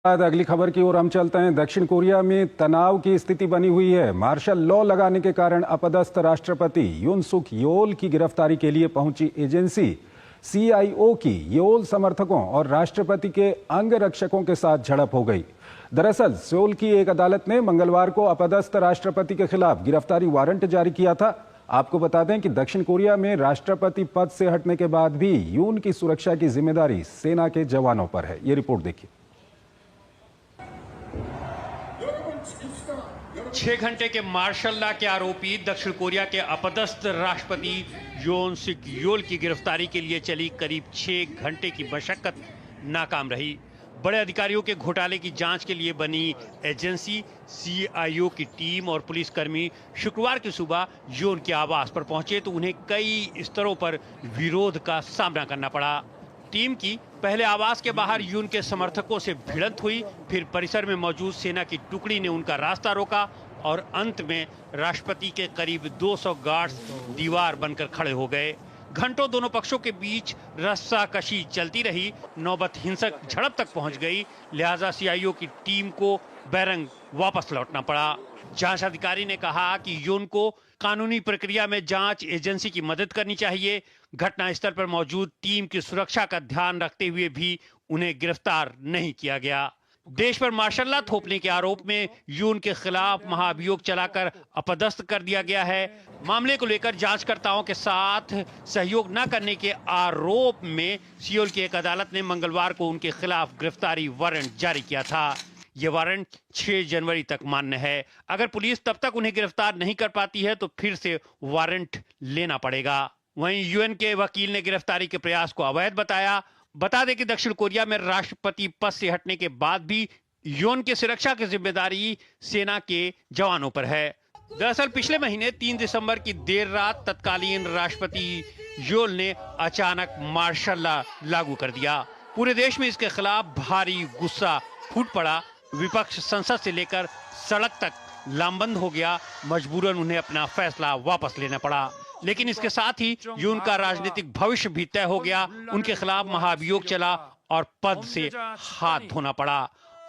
बाद अगली खबर की ओर हम चलते हैं। दक्षिण कोरिया में तनाव की स्थिति बनी हुई है। मार्शल लॉ लगाने के कारण अपदस्थ राष्ट्रपति यून सुक योल की गिरफ्तारी के लिए पहुंची एजेंसी सीआईओ की योल समर्थकों और राष्ट्रपति के अंगरक्षकों के साथ झड़प हो गई। दरअसल सोल की एक अदालत ने मंगलवार को अपदस्थ राष्ट्रपति के खिलाफ गिरफ्तारी वारंट जारी किया था। आपको बता दें कि दक्षिण कोरिया में राष्ट्रपति पद से हटने के बाद भी यून की सुरक्षा की जिम्मेदारी सेना के जवानों पर है। ये रिपोर्ट देखिए। 6 घंटे के मार्शल लॉ के आरोपी दक्षिण कोरिया के अपदस्थ राष्ट्रपति योन सुक योल की गिरफ्तारी के लिए चली करीब 6 घंटे की मशक्कत नाकाम रही। बड़े अधिकारियों के घोटाले की जांच के लिए बनी एजेंसी सीआईओ की टीम और पुलिसकर्मी शुक्रवार की सुबह योन के आवास पर पहुंचे तो उन्हें कई स्तरों पर विरोध का सामना करना पड़ा। टीम की पहले आवास के बाहर यून के समर्थकों से भिड़ंत हुई, फिर परिसर में मौजूद सेना की टुकड़ी ने उनका रास्ता रोका और अंत में राष्ट्रपति के करीब 200 गार्ड्स दीवार बनकर खड़े हो गए। घंटों दोनों पक्षों के बीच रस्साकशी चलती रही। नौबत हिंसक झड़प तक पहुंच गई, लिहाजा सीआईओ की टीम को बैरंग वापस लौटना पड़ा। जांच अधिकारी ने कहा कि यून को कानूनी प्रक्रिया में जांच एजेंसी की मदद करनी चाहिए। घटनास्थल पर मौजूद टीम की सुरक्षा का ध्यान रखते हुए भी उन्हें गिरफ्तार नहीं किया गया। देश पर मार्शल लॉ थोपने के आरोप में यून के खिलाफ महाभियोग चलाकर अपदस्थ कर दिया गया है। मामले को लेकर जांचकर्ताओं के साथ सहयोग न करने के आरोप में सियोल की एक अदालत ने मंगलवार को उनके खिलाफ गिरफ्तारी वारंट जारी किया था। ये वारंट 6 जनवरी तक मान्य है। अगर पुलिस तब तक उन्हें गिरफ्तार नहीं कर पाती है तो फिर से वारंट लेना पड़ेगा। वहीं यूएन के वकील ने गिरफ्तारी के प्रयास को अवैध बताया। बता दें कि दक्षिण कोरिया में राष्ट्रपति पद से हटने के बाद भी यूएन की सुरक्षा की जिम्मेदारी सेना के जवानों पर है। दरअसल पिछले महीने 3 दिसंबर की देर रात तत्कालीन राष्ट्रपति योल ने अचानक मार्शल लॉ लागू कर दिया। पूरे देश में इसके खिलाफ भारी गुस्सा फूट पड़ा। विपक्ष संसद से लेकर सड़क तक लामबंद हो गया। मजबूरन उन्हें अपना फैसला वापस लेना पड़ा। लेकिन इसके साथ ही यून का राजनीतिक भविष्य भी तय हो गया। उनके खिलाफ महाभियोग चला और पद से हाथ धोना पड़ा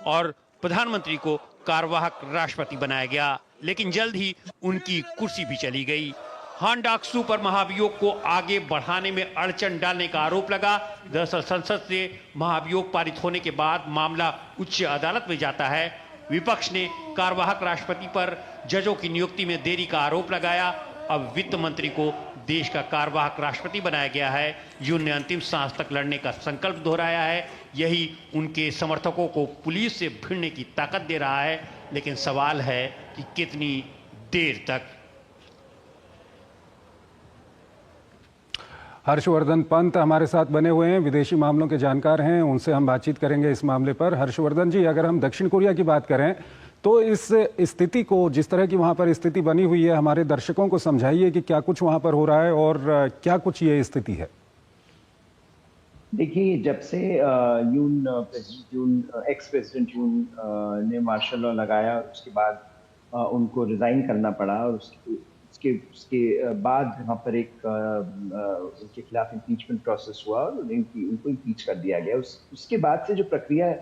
और प्रधानमंत्री को कार्यवाहक राष्ट्रपति बनाया गया। लेकिन जल्द ही उनकी कुर्सी भी चली गई। हान डाक-सू पर महाभियोग को आगे बढ़ाने में अड़चन डालने का आरोप लगा। दरअसल संसद से महाभियोग पारित होने के बाद मामला उच्च अदालत में जाता है। विपक्ष ने कार्यवाहक राष्ट्रपति पर जजों की नियुक्ति में देरी का आरोप लगाया। अब वित्त मंत्री को देश का कार्यवाहक राष्ट्रपति बनाया गया है। यून ने अंतिम सांस तक लड़ने का संकल्प दोहराया है। यही उनके समर्थकों को पुलिस से भिड़ने की ताकत दे रहा है। लेकिन सवाल है कि कितनी देर तक। हर्षवर्धन पंत हमारे साथ बने हुए हैं, विदेशी मामलों के जानकार हैं, उनसे हम बातचीत करेंगे इस मामले पर। हर्षवर्धन जी, अगर हम दक्षिण कोरिया की बात करें तो इस स्थिति को, जिस तरह की वहां पर स्थिति बनी हुई है, हमारे दर्शकों को समझाइए कि क्या कुछ वहां पर हो रहा है और क्या कुछ ये स्थिति है। देखिए, जब से एक्स प्रेसिडेंट यून ने मार्शल लॉ लगाया, उसके बाद उनको रिजाइन करना पड़ा और उसके बाद वहाँ पर एक उनके खिलाफ इम्पीचमेंट प्रोसेस हुआ और उनको इम्पीच कर दिया गया। उसके बाद से जो प्रक्रिया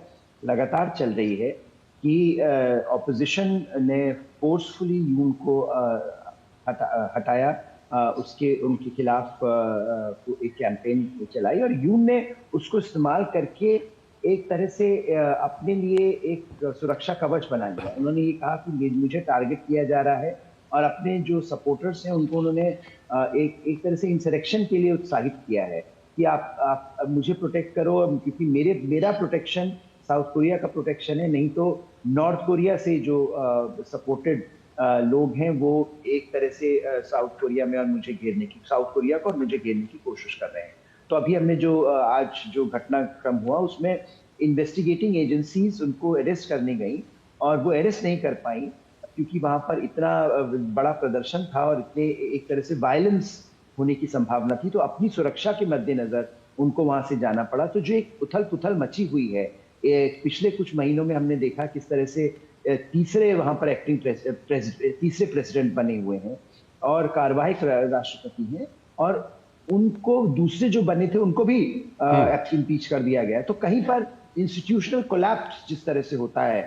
लगातार चल रही है कि ऑपोजिशन ने फोर्सफुली यून को हटाया, उनके खिलाफ एक कैंपेन चलाई और यून ने उसको इस्तेमाल करके एक तरह से अपने लिए एक सुरक्षा कवच बना लिया। उन्होंने ये कहा कि मुझे टारगेट किया जा रहा है और अपने जो सपोर्टर्स हैं उनको उन्होंने एक तरह से इंसरेक्शन के लिए उत्साहित किया है कि आप मुझे प्रोटेक्ट करो, क्योंकि मेरा प्रोटेक्शन साउथ कोरिया का प्रोटेक्शन है, नहीं तो नॉर्थ कोरिया से जो सपोर्टेड लोग हैं वो एक तरह से साउथ कोरिया को और मुझे घेरने की कोशिश कर रहे हैं। तो अभी हमने जो आज जो घटनाक्रम हुआ उसमें इन्वेस्टिगेटिंग एजेंसीज उनको अरेस्ट करने गई और वो अरेस्ट नहीं कर पाई क्योंकि वहां पर इतना बड़ा प्रदर्शन था और इतने एक तरह से वायलेंस होने की संभावना थी। तो अपनी सुरक्षा के मद्देनजर उनको वहां से जाना पड़ा। तो जो एक उथल पुथल मची हुई है पिछले कुछ महीनों में, हमने देखा किस तरह से तीसरे वहां पर तीसरे प्रेसिडेंट बने हुए हैं और कार्यवाहक राष्ट्रपति हैं और उनको दूसरे जो बने थे उनको भी इम्पीच कर दिया गया। तो कहीं पर इंस्टीट्यूशनल कोलैप्स जिस तरह से होता है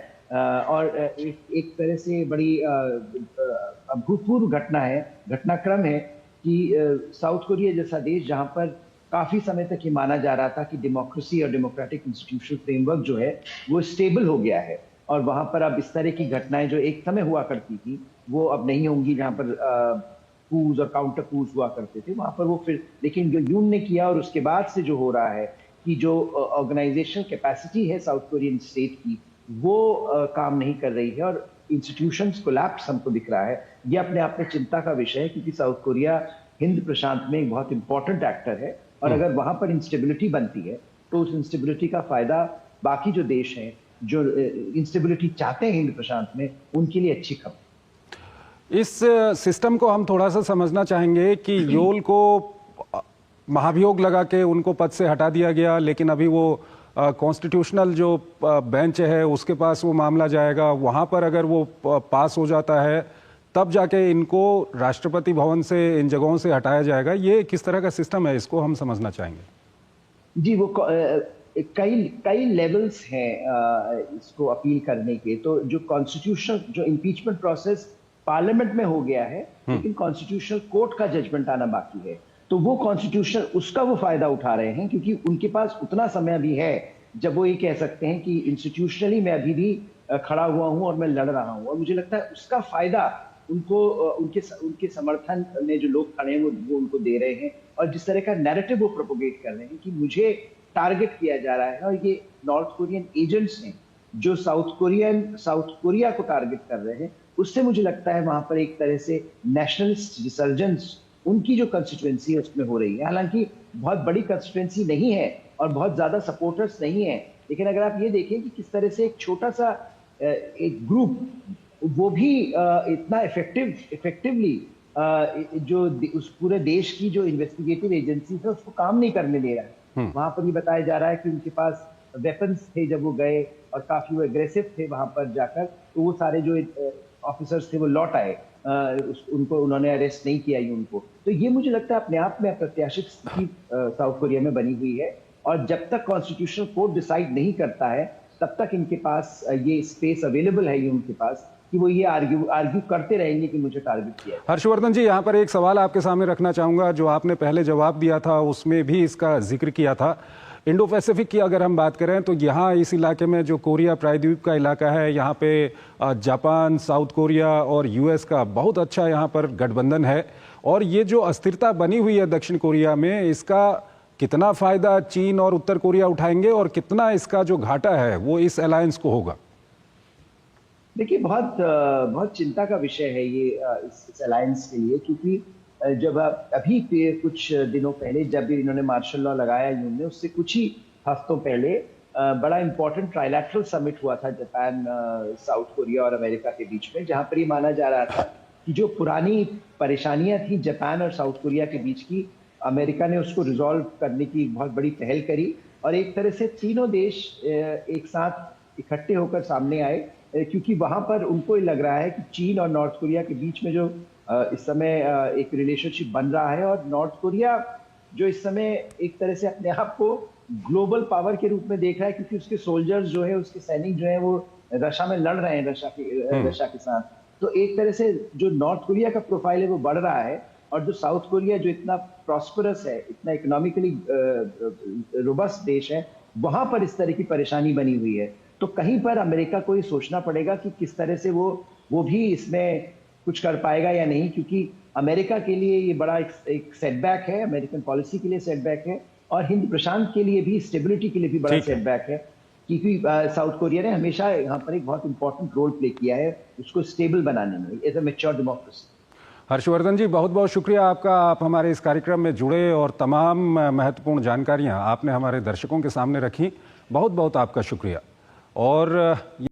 और एक तरह से बड़ी अभूतपूर्व घटनाक्रम है कि साउथ कोरिया जैसा देश जहां पर काफी समय तक ये माना जा रहा था कि डेमोक्रेसी और डेमोक्रेटिक इंस्टीट्यूशनल फ्रेमवर्क जो है वो स्टेबल हो गया है, और वहां पर अब इस तरह की घटनाएं जो एक समय हुआ करती थी वो अब नहीं होंगी, जहां पर कूज और काउंटर कूज हुआ करते थे वहां पर वो फिर, लेकिन जो यून ने किया और उसके बाद से जो हो रहा है कि जो ऑर्गेनाइजेशनल कैपेसिटी है साउथ कोरियन स्टेट की वो काम नहीं कर रही है और इंस्टीट्यूशंस कोलैप्स हमको दिख रहा है। ये अपने आप में चिंता का विषय है क्योंकि साउथ कोरिया हिंद प्रशांत में एक बहुत इंपॉर्टेंट एक्टर है और अगर वहां पर इंस्टेबिलिटी बनती है तो उस इंस्टेबिलिटी का फायदा बाकी जो देश हैं जो इंस्टेबिलिटी चाहते हैं हिंद प्रशांत में उनके लिए अच्छी खबर। इस सिस्टम को हम थोड़ा सा समझना चाहेंगे कि योल को महाभियोग लगा के उनको पद से हटा दिया गया, लेकिन अभी वो कॉन्स्टिट्यूशनल जो बेंच है उसके पास वो मामला जाएगा, वहां पर अगर वो पास हो जाता है तब जाके इनको राष्ट्रपति भवन से इन जगहों से हटाया जाएगा। ये किस तरह का सिस्टम है, इसको हम समझना चाहेंगे। जी, वो कई लेवल्स हैं इसको अपील करने के। तो जो कॉन्स्टिट्यूशनल जो इम्पीचमेंट प्रोसेस पार्लियामेंट में हो गया है, लेकिन कॉन्स्टिट्यूशनल कोर्ट का जजमेंट आना बाकी है, तो वो कॉन्स्टिट्यूशनल उसका वो फायदा उठा रहे हैं क्योंकि उनके पास उतना समय भी है जब वो ये कह सकते हैं कि इंस्टीट्यूशनली मैं अभी भी खड़ा हुआ हूं और मैं लड़ रहा हूं। और मुझे लगता है उसका फायदा उनको उनके समर्थन में जो लोग खड़े हैं वो उनको दे रहे हैं और जिस तरह का नैरेटिव वो प्रोपोगेट कर रहे हैं कि मुझे टारगेट किया जा रहा है और ये नॉर्थ कोरियन एजेंट्स हैं जो साउथ कोरिया को टारगेट कर रहे हैं, उससे मुझे लगता है वहां पर एक तरह से नेशनलिस्ट रिसर्जेंस उनकी जो कंस्टिट्यूएंसी है उसमें हो रही है। हालांकि बहुत बड़ी कंस्टिट्यूएंसी नहीं है और बहुत ज्यादा सपोर्टर्स नहीं है, लेकिन अगर आप ये देखें कि किस तरह से एक छोटा सा एक ग्रुप वो भी इतना इफेक्टिवली जो उस पूरे देश की जो इन्वेस्टिगेटिव एजेंसी है उसको काम नहीं करने दे रहा है। वहां पर ये बताया जा रहा है कि उनके पास वेपन्स थे जब वो गए और काफी वो एग्रेसिव थे वहां पर जाकर, तो वो सारे जो ऑफिसर्स थे वो लौट आए, उनको उन्होंने अरेस्ट नहीं किया ही उनको। तो ये मुझे लगता है अपने आप में अप्रत्याशित स्थिति साउथ कोरिया में बनी हुई है और जब तक कॉन्स्टिट्यूशनल कोर्ट डिसाइड नहीं करता है तब तक इनके पास ये स्पेस अवेलेबल है उनके पास कि वो ये आर्ग्यू करते रहेंगे कि मुझे टारगेट किया। हर्षवर्धन जी, यहाँ पर एक सवाल आपके सामने रखना चाहूंगा, जो आपने पहले जवाब दिया था उसमें भी इसका जिक्र किया था। इंडो पैसिफिक की अगर हम बात करें तो यहाँ इस इलाके में जो कोरिया प्रायद्वीप का इलाका है, यहाँ पे जापान, साउथ कोरिया और यूएस का बहुत अच्छा यहाँ पर गठबंधन है और ये जो अस्थिरता बनी हुई है दक्षिण कोरिया में, इसका कितना फायदा चीन और उत्तर कोरिया उठाएंगे और कितना इसका जो घाटा है वो इस अलायंस को होगा? देखिए, बहुत चिंता का विषय है ये इस अलायंस के लिए, क्योंकि जब अभी कुछ दिनों पहले जब इन्होंने मार्शल लॉ लगाया यून ने, उससे कुछ ही हफ्तों पहले बड़ा इंपॉर्टेंट ट्राइलैटरल समिट हुआ था जापान, साउथ कोरिया और अमेरिका के बीच में, जहां पर ये माना जा रहा था कि जो पुरानी परेशानियां थी जापान और साउथ कोरिया के बीच की, अमेरिका ने उसको रिजॉल्व करने की बहुत बड़ी पहल करी और एक तरह से तीनों देश एक साथ इकट्ठे होकर सामने आए, क्योंकि वहां पर उनको लग रहा है कि चीन और नॉर्थ कोरिया के बीच में जो इस समय एक रिलेशनशिप बन रहा है और नॉर्थ कोरिया जो इस समय एक तरह से अपने आप को ग्लोबल पावर के रूप में देख रहा है, क्योंकि उसके सोल्जर्स जो है, उसके सैनिक जो है वो रशिया में लड़ रहे हैं रशिया के साथ। तो एक तरह से जो नॉर्थ कोरिया का प्रोफाइल है वो बढ़ रहा है और जो साउथ कोरिया जो इतना प्रॉस्परस है, इतना इकोनॉमिकली रोबस्ट देश है, वहां पर इस तरह की परेशानी बनी हुई है। तो कहीं पर अमेरिका को ये सोचना पड़ेगा कि किस तरह से वो भी इसमें कुछ कर पाएगा या नहीं, क्योंकि अमेरिका के लिए ये बड़ा एक सेटबैक है, अमेरिकन पॉलिसी के लिए सेटबैक है और हिंद प्रशांत के लिए भी, स्टेबिलिटी के लिए भी बड़ा सेटबैक है, क्योंकि साउथ कोरिया ने हमेशा यहाँ पर एक बहुत इंपॉर्टेंट रोल प्ले किया है उसको स्टेबल बनाने में as a mature democracy. Harshvardhan ji, बहुत बहुत शुक्रिया आपका, आप हमारे इस कार्यक्रम में जुड़े और तमाम महत्वपूर्ण जानकारियां आपने हमारे दर्शकों के सामने रखी। बहुत बहुत आपका शुक्रिया। और